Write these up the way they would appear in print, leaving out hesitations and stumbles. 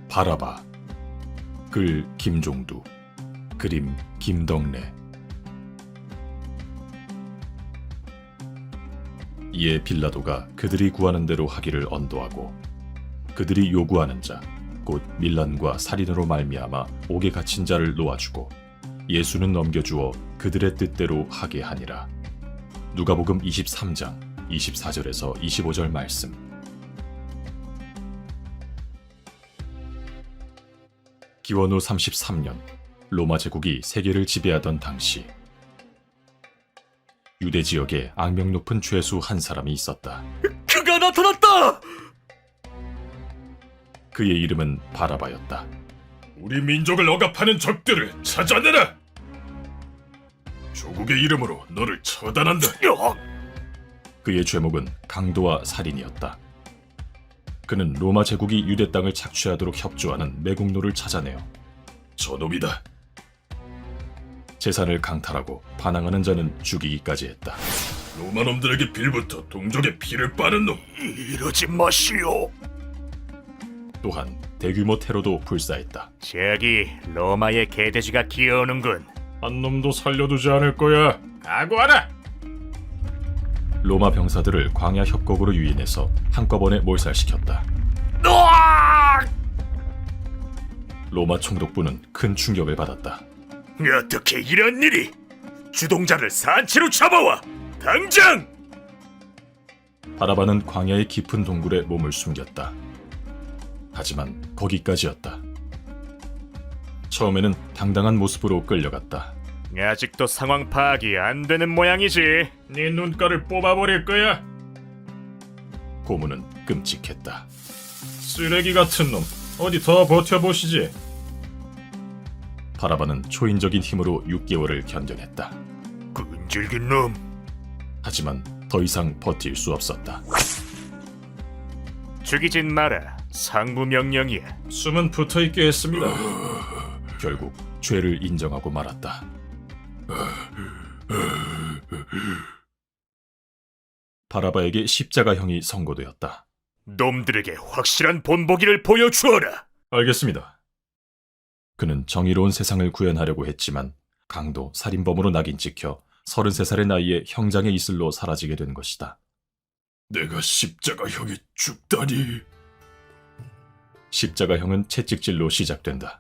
바라바. 글 김종두. 그림 김덕래. 이에 빌라도가 그들이 구하는 대로 하기를 언도하고 그들이 요구하는 자 곧 밀란과 살인으로 말미암아 옥에 갇힌 자를 놓아주고 예수는 넘겨주어 그들의 뜻대로 하게 하니라. 누가복음 23장 24절에서 25절 말씀. 기원 후 33년 로마 제국이 세계를 지배하던 당시 유대 지역에 악명 높은 죄수 한 사람이 있었다. 그가 나타났다! 그의 이름은 바라바였다. 우리 민족을 억압하는 적들을 찾아내라! 조국의 이름으로 너를 처단한다. 그의 죄목은 강도와 살인이었다. 그는 로마 제국이 유대 땅을 착취하도록 협조하는 매국노를 찾아내어 저놈이다. 재산을 강탈하고 반항하는 자는 죽이기까지 했다. 로마놈들에게 빌부터 동족의 피를 빠는 놈. 이러지 마시오. 또한 대규모 테러도 불사했다. 저기 로마의 개돼지가 기어오는군. 한 놈도 살려두지 않을 거야. 각오하라! 로마 병사들을 광야 협곡으로 유인해서 한꺼번에 몰살시켰다. 으악! 로마 총독부는 큰 충격을 받았다. 어떻게 이런 일이? 주동자를 산채로 잡아와! 당장! 바라바는 광야의 깊은 동굴에 몸을 숨겼다. 하지만 거기까지였다. 처음에는 당당한 모습으로 끌려갔다. 아직도 상황 파악이 안 되는 모양이지. 네 눈가를 뽑아버릴 거야. 고문은 끔찍했다. 쓰레기 같은 놈. 어디 더 버텨보시지. 바라바는 초인적인 힘으로 6개월을 견뎌냈다. 끈질긴 놈. 하지만 더 이상 버틸 수 없었다. 죽이진 마라. 상부 명령이야. 숨은 붙어있게 했습니다. 결국 죄를 인정하고 말았다. 바라바에게 십자가형이 선고되었다. 놈들에게 확실한 본보기를 보여주어라. 알겠습니다. 그는 정의로운 세상을 구현하려고 했지만 강도, 살인범으로 낙인 찍혀 33살의 나이에 형장의 이슬로 사라지게 된 것이다. 내가 십자가형이 죽다니. 십자가형은 채찍질로 시작된다.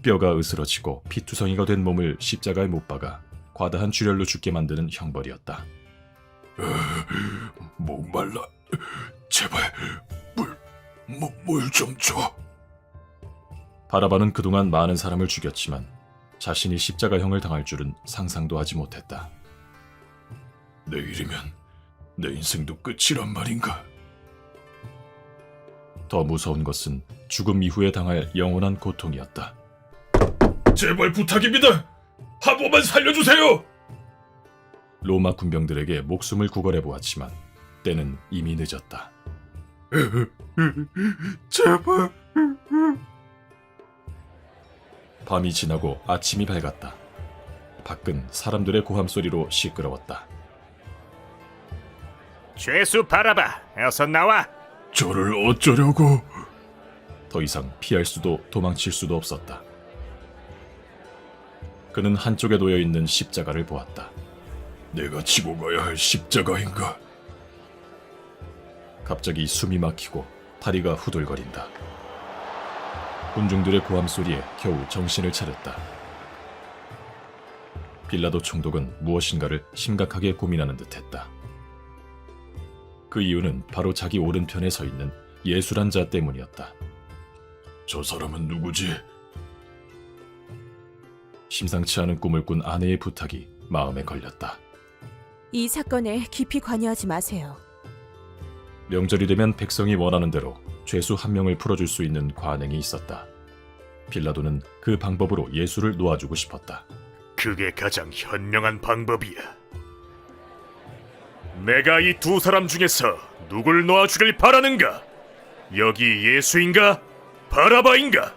뼈가 으스러지고 피투성이가 된 몸을 십자가에 못 박아 과다한 출혈로 죽게 만드는 형벌이었다. 목말라. 제발 물 좀 줘. 바라바는 그동안 많은 사람을 죽였지만 자신이 십자가형을 당할 줄은 상상도 하지 못했다. 내일이면 내 인생도 끝이란 말인가? 더 무서운 것은 죽음 이후에 당할 영원한 고통이었다. 제발 부탁입니다. 한 번만 살려주세요. 로마 군병들에게 목숨을 구걸해 보았지만 때는 이미 늦었다. 제발. 밤이 지나고 아침이 밝았다. 밖은 사람들의 고함 소리로 시끄러웠다. 죄수 바라바, 어서 나와. 저를 어쩌려고? 더 이상 피할 수도 도망칠 수도 없었다. 그는 한쪽에 놓여 있는 십자가를 보았다. 내가 지고 가야 할 십자가인가? 갑자기 숨이 막히고 다리가 후들거린다. 군중들의 고함 소리에 겨우 정신을 차렸다. 빌라도 총독은 무엇인가를 심각하게 고민하는 듯했다. 그 이유는 바로 자기 오른편에 서 있는 예수란 자 때문이었다. 저 사람은 누구지? 심상치 않은 꿈을 꾼 아내의 부탁이 마음에 걸렸다. 이 사건에 깊이 관여하지 마세요. 명절이 되면 백성이 원하는 대로 죄수 한 명을 풀어줄 수 있는 관행이 있었다. 빌라도는 그 방법으로 예수를 놓아주고 싶었다. 그게 가장 현명한 방법이야. 내가 이 두 사람 중에서 누굴 놓아주길 바라는가? 여기 예수인가? 바라바인가?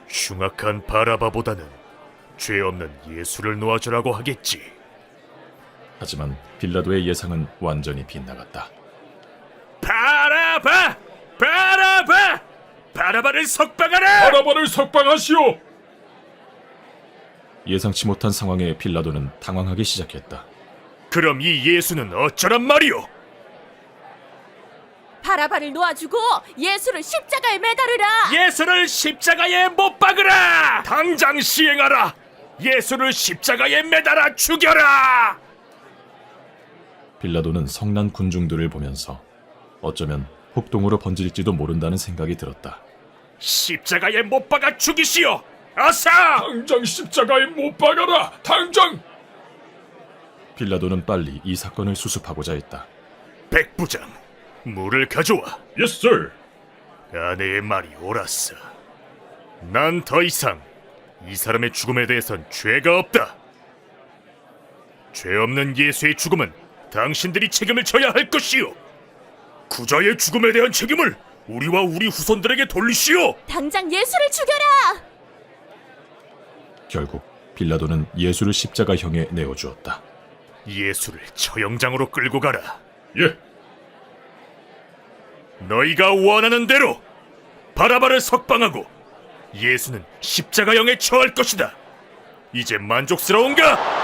흉악한 바라바보다는 죄 없는 예수를 놓아주라고 하겠지. 하지만 빌라도의 예상은 완전히 빗나갔다. 바라바! 바라바! 바라바를 석방하라! 바라바를 석방하시오. 예상치 못한 상황에 빌라도는 당황하기 시작했다. 그럼 이 예수는 어쩌란 말이오? 바라바를 놓아주고 예수를 십자가에 매달으라. 예수를 십자가에 못 박으라! 당장 시행하라! 예수를 십자가에 매달아 죽여라! 빌라도는 성난 군중들을 보면서 어쩌면 폭동으로 번질지도 모른다는 생각이 들었다. 십자가에 못 박아 죽이시오! 어서! 당장 십자가에 못 박아라. 당장. 빌라도는 빨리 이 사건을 수습하고자 했다. 백부장, 물을 가져와. Yes, sir. 아내의 말이 옳았어. 난 더 이상 이 사람의 죽음에 대해선 죄가 없다. 죄 없는 예수의 죽음은 당신들이 책임을 져야 할 것이오. 구자의 죽음에 대한 책임을 우리와 우리 후손들에게 돌리시오. 당장 예수를 죽여라. 결국 빌라도는 예수를 십자가형에 내어주었다. 예수를 처형장으로 끌고 가라. 예. 너희가 원하는 대로 바라바를 석방하고 예수는 십자가형에 처할 것이다. 이제 만족스러운가?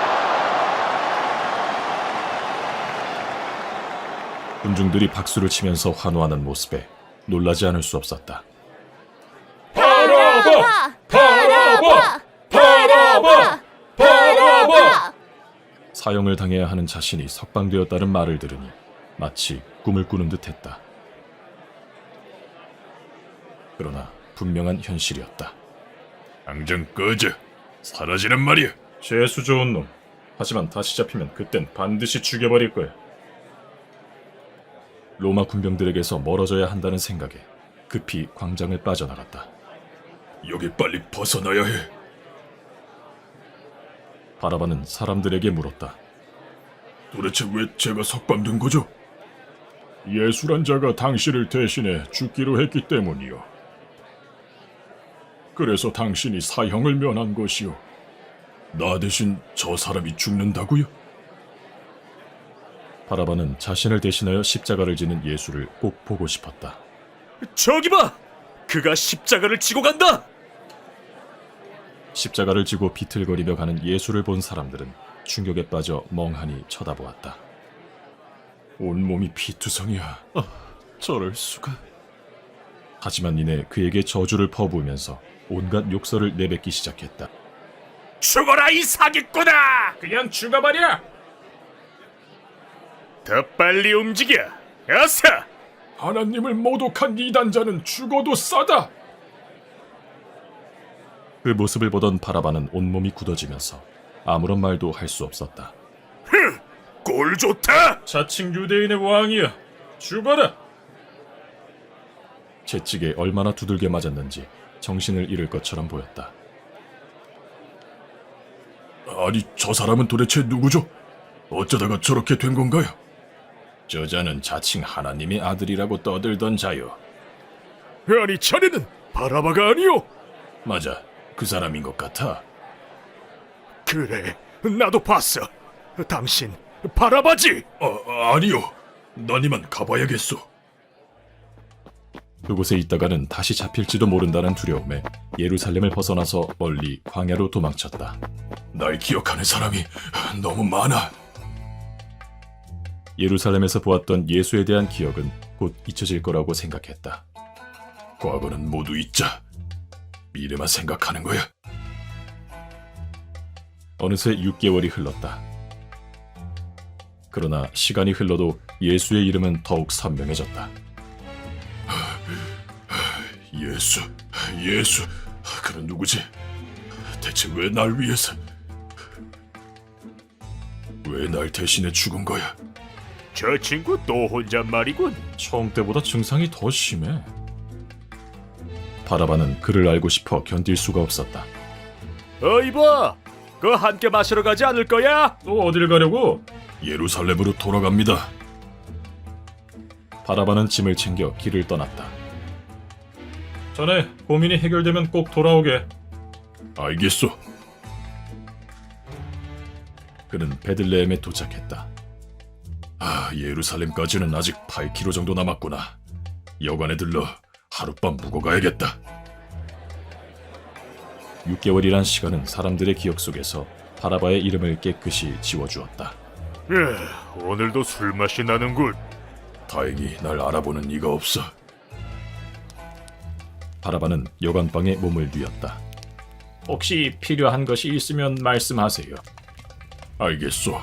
군중들이 박수를 치면서 환호하는 모습에 놀라지 않을 수 없었다. 바라바! 바라바! 바라바! 바라바! 사형을 당해야 하는 자신이 석방되었다는 말을 들으니 마치 꿈을 꾸는 듯했다. 그러나 분명한 현실이었다. 당장 꺼져. 사라지란 말이야. 재수 좋은 놈. 하지만 다시 잡히면 그땐 반드시 죽여버릴 거야. 로마 군병들에게서 멀어져야 한다는 생각에 급히 광장을 빠져나갔다. 여기 빨리 벗어나야 해. 바라바는 사람들에게 물었다. 도대체 왜 제가 석방된 거죠? 예수란 자가 당신을 대신해 죽기로 했기 때문이요. 그래서 당신이 사형을 면한 것이요. 나 대신 저 사람이 죽는다고요? 바라바는 자신을 대신하여 십자가를 지는 예수를 꼭 보고 싶었다. 저기 봐! 그가 십자가를 지고 간다! 십자가를 지고 비틀거리며 가는 예수를 본 사람들은 충격에 빠져 멍하니 쳐다보았다. 온몸이 피투성이야. 저럴 수가. 하지만 이내 그에게 저주를 퍼부으면서 온갖 욕설을 내뱉기 시작했다. 죽어라 이 사기꾼아! 그냥 죽어버려! 더 빨리 움직여! 어서! 하나님을 모독한 이단자는 죽어도 싸다! 그 모습을 보던 바라바는 온몸이 굳어지면서 아무런 말도 할 수 없었다. 꼴 좋다! 자칭 유대인의 왕이야. 죽어라! 채찍에 얼마나 두들겨 맞았는지 정신을 잃을 것처럼 보였다. 아니, 저 사람은 도대체 누구죠? 어쩌다가 저렇게 된 건가요? 저자는 자칭 하나님의 아들이라고 떠들던 자요. 아니 자네는 바라바가 아니오? 맞아, 그 사람인 것 같아. 그래, 나도 봤어. 당신 바라바지? 아니요. 난 이만 가봐야겠소. 그곳에 있다가는 다시 잡힐지도 모른다는 두려움에 예루살렘을 벗어나서 멀리 광야로 도망쳤다. 날 기억하는 사람이 너무 많아. 예루살렘에서 보았던 예수에 대한 기억은 곧 잊혀질 거라고 생각했다. 과거는 모두 잊자. 미래만 생각하는 거야. 어느새 6개월이 흘렀다. 그러나 시간이 흘러도 예수의 이름은 더욱 선명해졌다. 예수. 그는 누구지? 대체 왜 날 위해서? 왜 날 대신해 죽은 거야? 저 친구 또 혼잣말이군. 처음 때보다 증상이 더 심해. 바라바는 그를 알고 싶어 견딜 수가 없었다. 이봐, 그 함께 마시러 가지 않을 거야? 또 어딜 가려고? 예루살렘으로 돌아갑니다. 바라바는 짐을 챙겨 길을 떠났다. 자네, 고민이 해결되면 꼭 돌아오게. 알겠소. 그는 베들레헴에 도착했다. 예루살렘까지는 아직 8km 정도 남았구나. 여관에 들러 하룻밤 묵어 가야겠다. 6개월이란 시간은 사람들의 기억 속에서 바라바의 이름을 깨끗이 지워주었다. 오늘도 술 맛이 나는군. 다행히 날 알아보는 이가 없어. 바라바는 여관방에 몸을 뉘었다. 혹시 필요한 것이 있으면 말씀하세요. 알겠소.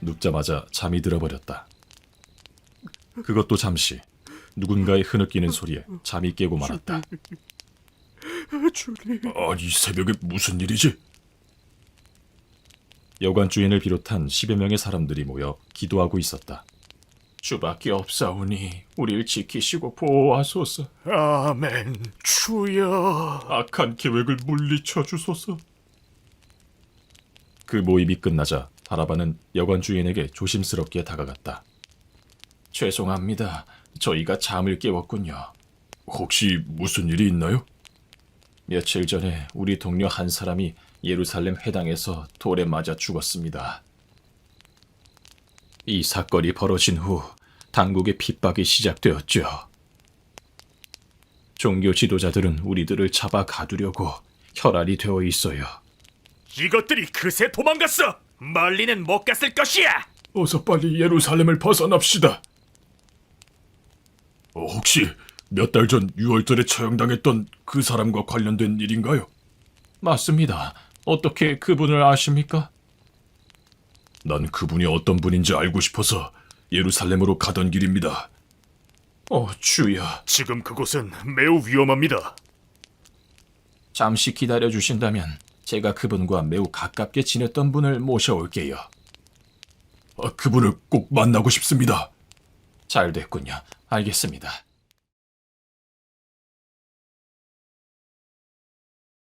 눕자마자 잠이 들어버렸다. 그것도 잠시 누군가의 흐느끼는 소리에 잠이 깨고 말았다. 아니 새벽에 무슨 일이지? 여관 주인을 비롯한 10여 명의 사람들이 모여 기도하고 있었다. 주밖에 없사오니 우리를 지키시고 보호하소서. 아멘. 주여. 악한 계획을 물리쳐 주소서. 그 모임이 끝나자 바라바는 여관 주인에게 조심스럽게 다가갔다. 죄송합니다. 저희가 잠을 깨웠군요. 혹시 무슨 일이 있나요? 며칠 전에 우리 동료 한 사람이 예루살렘 회당에서 돌에 맞아 죽었습니다. 이 사건이 벌어진 후 당국의 핍박이 시작되었죠. 종교 지도자들은 우리들을 잡아 가두려고 혈안이 되어 있어요. 이것들이 그새 도망갔어. 멀리는 못 갔을 것이야. 어서 빨리 예루살렘을 벗어납시다. 혹시 몇 달 전 6월절에 처형당했던 그 사람과 관련된 일인가요? 맞습니다. 어떻게 그분을 아십니까? 난 그분이 어떤 분인지 알고 싶어서 예루살렘으로 가던 길입니다. 주여. 지금 그곳은 매우 위험합니다. 잠시 기다려 주신다면 제가 그분과 매우 가깝게 지냈던 분을 모셔올게요. 그분을 꼭 만나고 싶습니다. 잘 됐군요. 알겠습니다.